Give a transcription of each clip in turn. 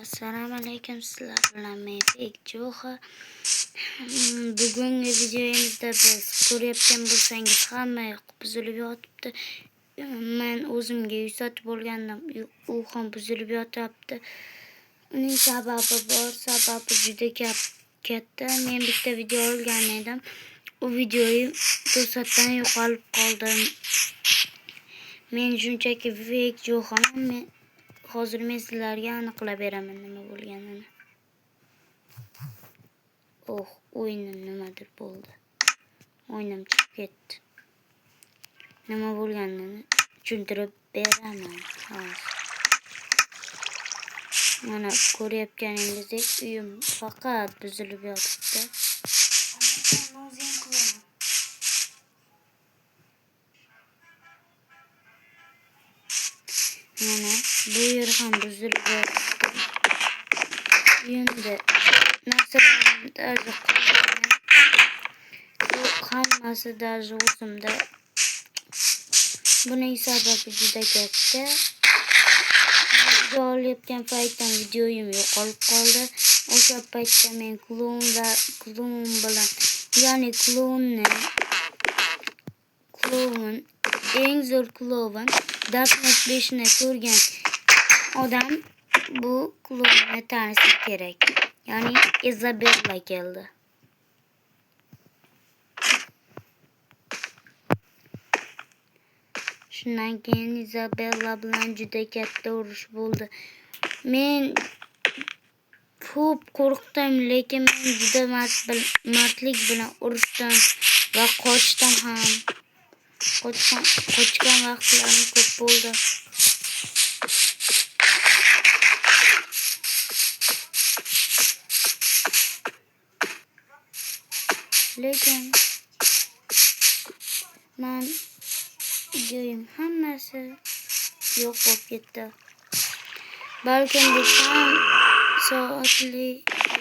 Assalomu alaykum, sizlar bilan men Bekjo'xa. Bugungi videomizda biz ko'rayotgan bo'lsangiz hamma yoq buzilib yotibdi. Men o'zimga uy sotib olgandim, u ham buzilib yotyapti. Uning sababi bor, sababi juda katta. Men bitta video olgan edim. U videoyi to'satdan yo'qolib qoldi. Men shunchaki Bekjo'xaman. Hozir men sizlarga aniqlab beraman nima bo'lganini. O'yinim nimadir bo'ldi. O'yinim chiqib ketdi. Nima bo'lganini tushuntirib beraman. Mana ko'rayotganingizdek uyim faqat buzilib yotibdi. Mana bu yer ham buzilib yotibdi. Uyimda narsalarim darzi qolgan. Hammasi darzi o'zimda. Buning sababi juda katta. Video olayotgan paytdan videoyim yo'qolib qoldi. O'sha paytda men klon bilan, ya'ni klon eng zo'r klon Darknet 5 ni ko'rgan odam bu klonni tanishi kerak. Ya'ni Isabella keldi. Shundan keyin Isabella bilan juda katta urush bo'ldi. Men ko'p qo'rqdim, lekin men juda mardlik bilan urushdim va qochdim ham. Qochgan vaqtlarim ko'p bo'ldi. Lekin men videoyim hammasi yo'q bo'lib ketdi. Balkim bu soatli,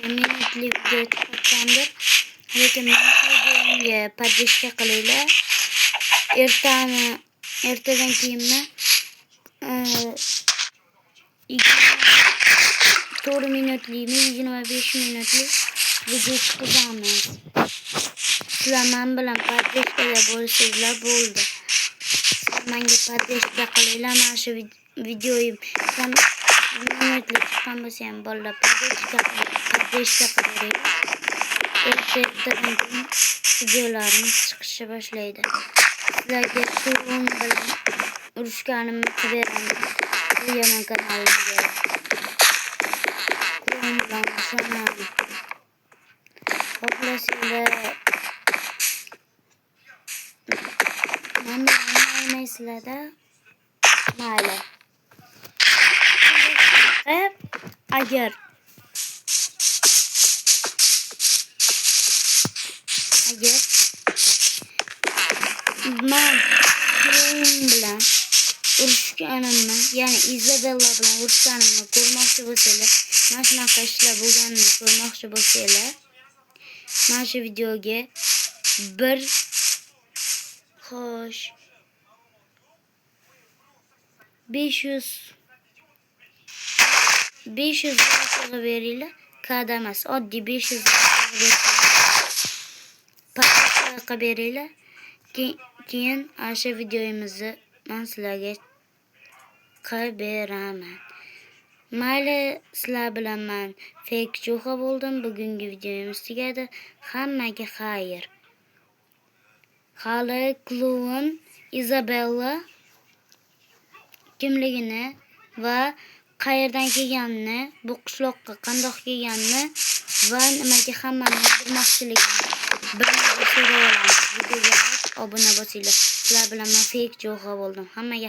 minutli video chiqargandir. Lekin men videomga podpishka qilinglar. Ertadan keyinmi 4 minutli, 25 minutli video chiqaramiz. Sizlar men bilan podpishkada bo'lsanglar bo'ldi. Menga podpishka qilinglar. Mana shu videoyim minutli chiqqan bo'lsa ham bolalar podpishka qiling. Ertadan keyin videolarimiz chiqishni boshlaydi. Sizlarga klon bilan urushganimni beraman. Bu yana kanalimga. Klon bilan urushanaman. Xohlasanglar mana o'ynaysizlar-da. Mayli. Agar men klon bilan urushganimni, ya'ni Isabella bilan urushganimni ko'rmoqchi bo'lsanglar, mana shunaqa ishlar bo'lganini ko'rmoqchi bo'lsanglar, mana shu videoga 500 qilib beringlar. Kad emas, oddiy 500 qilib beringlar. Keyin o'sha videomizni men sizlarga qilib beraman. Mayli, sizlar bilan men Bekjo'xa bo'ldim. Bugungi videomiz tugadi. Hammaga xayr. Hali klon Isabella kimligini va qayerdan kelganini, bu qishloqqa qandoq kelganini va nimaga hammani o'ldirmoqchiligini bilib so'rayolamiz. Videoga obuna bo'lsanglar, sizlar bilan men Bekjo'xa bo'ldim. Hammaga